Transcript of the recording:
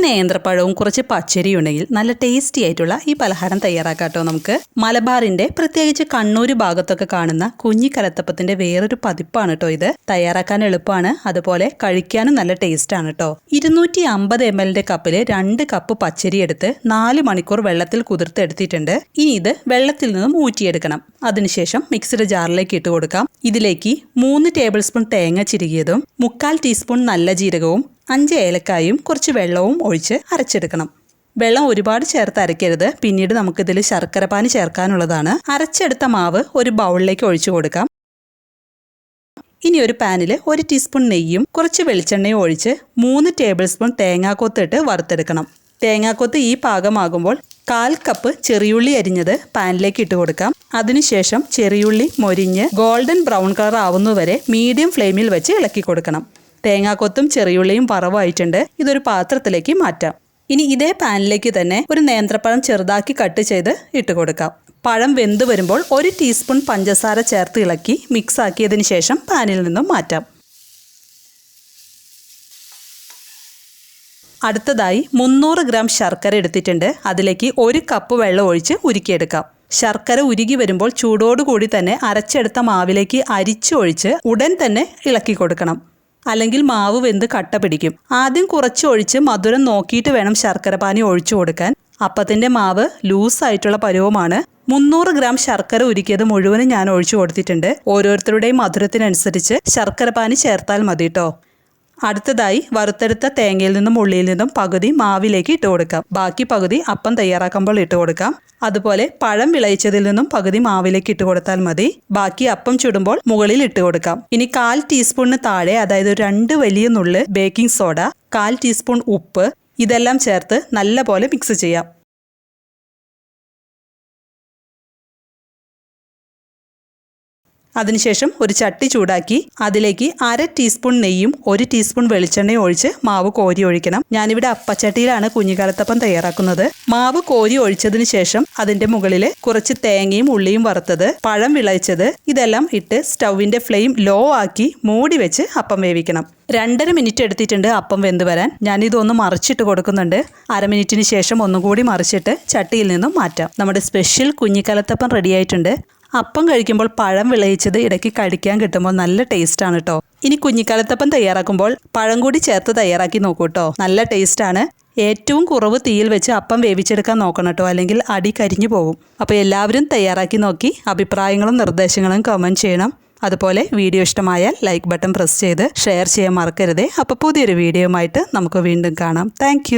നേന്ത്രപ്പഴവും കുറച്ച് പച്ചരിയും ഉണ്ടെങ്കിൽ നല്ല ടേസ്റ്റി ആയിട്ടുള്ള ഈ പലഹാരം തയ്യാറാക്കാട്ടോ നമുക്ക്. മലബാറിന്റെ പ്രത്യേകിച്ച് കണ്ണൂർ ഭാഗത്തൊക്കെ കാണുന്ന കുഞ്ഞിക്കലത്തപ്പത്തിന്റെ വേറൊരു പതിപ്പാണ് കേട്ടോ ഇത്. തയ്യാറാക്കാൻ എളുപ്പമാണ്, അതുപോലെ കഴിക്കാനും നല്ല ടേസ്റ്റ് ആണ് കേട്ടോ. 250 ml കപ്പില് 2 കപ്പ് പച്ചരി എടുത്ത് 4 മണിക്കൂർ വെള്ളത്തിൽ കുതിർത്തെടുത്തിട്ടുണ്ട്. ഇനി ഇത് വെള്ളത്തിൽ നിന്നും ഊറ്റിയെടുക്കണം. അതിനുശേഷം മിക്സിയുടെ ജാറിലേക്ക് ഇട്ട് കൊടുക്കാം. ഇതിലേക്ക് 3 ടേബിൾ സ്പൂൺ തേങ്ങ ചിരുകിയതും 1/4 ടീസ്പൂൺ നല്ല ജീരകവും 5 ഏലക്കായും കുറച്ച് വെള്ളവും ഒഴിച്ച് അരച്ചെടുക്കണം. വെള്ളം ഒരുപാട് ചേർത്ത് അരയ്ക്കരുത്, പിന്നീട് നമുക്കിതിൽ ശർക്കരപ്പാനി ചേർക്കാനുള്ളതാണ്. അരച്ചെടുത്ത മാവ് ഒരു ബൗളിലേക്ക് ഒഴിച്ചു കൊടുക്കാം. ഇനി ഒരു പാനിൽ 1 ടീസ്പൂൺ നെയ്യും കുറച്ച് വെളിച്ചെണ്ണയും ഒഴിച്ച് 3 ടേബിൾ സ്പൂൺ തേങ്ങാക്കൊത്തിട്ട് വറുത്തെടുക്കണം. തേങ്ങാക്കൊത്ത് ഈ പാകമാകുമ്പോൾ 1/4 കപ്പ് ചെറിയുള്ളി അരിഞ്ഞത് പാനിലേക്ക് ഇട്ട് കൊടുക്കാം. അതിനുശേഷം ചെറിയുള്ളി മൊരിഞ്ഞ് ഗോൾഡൻ ബ്രൗൺ കളർ ആവുന്നതുവരെ മീഡിയം ഫ്ലെയിമിൽ വെച്ച് ഇളക്കി കൊടുക്കണം. തേങ്ങാക്കൊത്തും ചെറിയുള്ളിയും വറവായിട്ടുണ്ട്. ഇതൊരു പാത്രത്തിലേക്ക് മാറ്റാം. ഇനി ഇതേ പാനിലേക്ക് തന്നെ ഒരു നേന്ത്രപ്പഴം ചെറുതാക്കി കട്ട് ചെയ്ത് ഇട്ട് കൊടുക്കാം. പഴം വെന്ത് വരുമ്പോൾ 1 ടീസ്പൂൺ പഞ്ചസാര ചേർത്ത് ഇളക്കി മിക്സ് ആക്കിയതിന് ശേഷം പാനിൽ നിന്നും മാറ്റാം. അടുത്തതായി 300 ഗ്രാം ശർക്കര എടുത്തിട്ടുണ്ട്. അതിലേക്ക് 1 കപ്പ് വെള്ളം ഒഴിച്ച് ഉരുക്കിയെടുക്കാം. ശർക്കര ഉരുകി വരുമ്പോൾ ചൂടോടുകൂടി തന്നെ അരച്ചെടുത്ത മാവിലേക്ക് അരിച്ചൊഴിച്ച് ഉടൻ തന്നെ ഇളക്കി കൊടുക്കണം. അല്ലെങ്കിൽ മാവ് വെന്ത് കട്ട പിടിക്കും. ആദ്യം കുറച്ച് ഒഴിച്ച് മധുരം നോക്കിയിട്ട് വേണം ശർക്കര പാനി ഒഴിച്ചു കൊടുക്കാൻ. അപ്പത്തിൻ്റെ മാവ് ലൂസായിട്ടുള്ള പരുവമാണ്. 300 ഗ്രാം ശർക്കര ഉരുക്കിയത് മുഴുവനും ഞാൻ ഒഴിച്ചു കൊടുത്തിട്ടുണ്ട്. ഓരോരുത്തരുടെയും മധുരത്തിനനുസരിച്ച് ശർക്കര പാനി ചേർത്താൽ മതി കേട്ടോ. അടുത്തതായി വറുത്തെടുത്ത തേങ്ങയിൽ നിന്നും ഉള്ളിയിൽ നിന്നും പകുതി മാവിലേക്ക് ഇട്ട് കൊടുക്കാം. ബാക്കി പകുതി അപ്പം തയ്യാറാക്കുമ്പോൾ ഇട്ട് കൊടുക്കാം. അതുപോലെ പഴം വിളയിച്ചതിൽ നിന്നും പകുതി മാവിലേക്ക് ഇട്ട് കൊടുത്താൽ മതി. ബാക്കി അപ്പം ചുടുമ്പോൾ മുകളിൽ ഇട്ട് കൊടുക്കാം. ഇനി 1/4 ടീസ്പൂണിന് താഴെ, അതായത് 2 വലിയ നുള്ള് ബേക്കിംഗ് സോഡ, 1/4 ടീസ്പൂൺ ഉപ്പ്, ഇതെല്ലാം ചേർത്ത് നല്ലപോലെ മിക്സ് ചെയ്യാം. അതിനുശേഷം ഒരു ചട്ടി ചൂടാക്കി അതിലേക്ക് 1/2 ടീസ്പൂൺ നെയ്യും 1 ടീസ്പൂൺ വെളിച്ചെണ്ണയും ഒഴിച്ച് മാവ് കോരി ഒഴിക്കണം. ഞാനിവിടെ അപ്പച്ചട്ടിയിലാണ് കുഞ്ഞിക്കലത്തപ്പം തയ്യാറാക്കുന്നത്. മാവ് കോരി ഒഴിച്ചതിന് ശേഷം അതിന്റെ മുകളിൽ കുറച്ച് തേങ്ങയും ഉള്ളിയും വറുത്തത്, പഴം വിളയിച്ചത്, ഇതെല്ലാം ഇട്ട് സ്റ്റൗവിന്റെ ഫ്ലെയിം ലോ ആക്കി മൂടി വെച്ച് അപ്പം വേവിക്കണം. 2.5 മിനിറ്റ് എടുത്തിട്ടുണ്ട് അപ്പം വെന്ത് വരാൻ. ഞാനിതൊന്ന് മറിച്ചിട്ട് കൊടുക്കുന്നുണ്ട്. 1/2 മിനിറ്റിന് ശേഷം ഒന്നുകൂടി മറിച്ചിട്ട് ചട്ടിയിൽ നിന്നും മാറ്റാം. നമ്മുടെ സ്പെഷ്യൽ കുഞ്ഞിക്കലത്തപ്പം റെഡി ആയിട്ടുണ്ട്. അപ്പം കഴിക്കുമ്പോൾ പഴം വിളയിച്ചത് ഇടയ്ക്ക് കഴിക്കാൻ കിട്ടുമ്പോൾ നല്ല ടേസ്റ്റാണ് കേട്ടോ. ഇനി കുഞ്ഞിക്കലത്തപ്പം തയ്യാറാക്കുമ്പോൾ പഴം കൂടി ചേർത്ത് തയ്യാറാക്കി നോക്കൂ കേട്ടോ. നല്ല ടേസ്റ്റാണ്. ഏറ്റവും കുറവ് തീയിൽ വെച്ച് അപ്പം വേവിച്ചെടുക്കാൻ നോക്കണം കേട്ടോ, അല്ലെങ്കിൽ അടി കരിഞ്ഞു പോകും. അപ്പോൾ എല്ലാവരും തയ്യാറാക്കി നോക്കി അഭിപ്രായങ്ങളും നിർദ്ദേശങ്ങളും കമൻറ്റ് ചെയ്യണം. അതുപോലെ വീഡിയോ ഇഷ്ടമായാൽ ലൈക്ക് ബട്ടൺ പ്രസ് ചെയ്ത് ഷെയർ ചെയ്യാൻ മറക്കരുതേ. അപ്പോൾ പുതിയൊരു വീഡിയോയുമായിട്ട് നമുക്ക് വീണ്ടും കാണാം. താങ്ക്